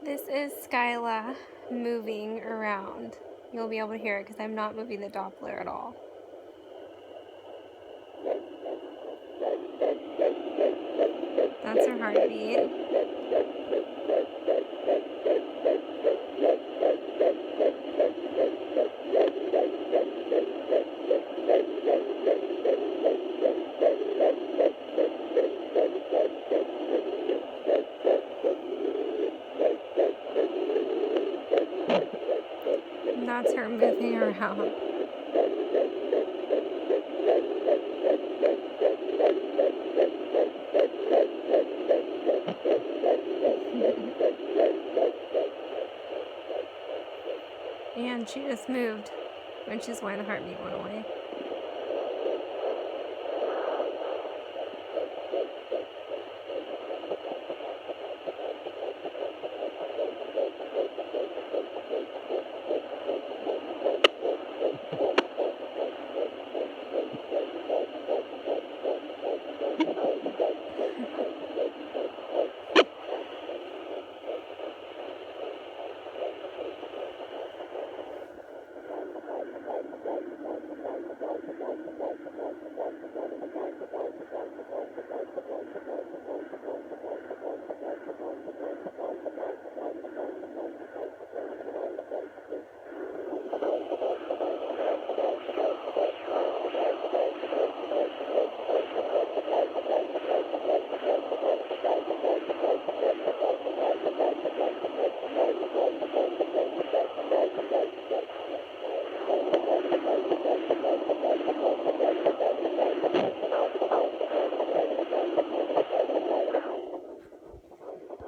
This is Skyla moving around. You'll be able to hear it because I'm not moving the Doppler at all. That's her heartbeat. That's her moving around. And she just moved, which is why the heartbeat went away.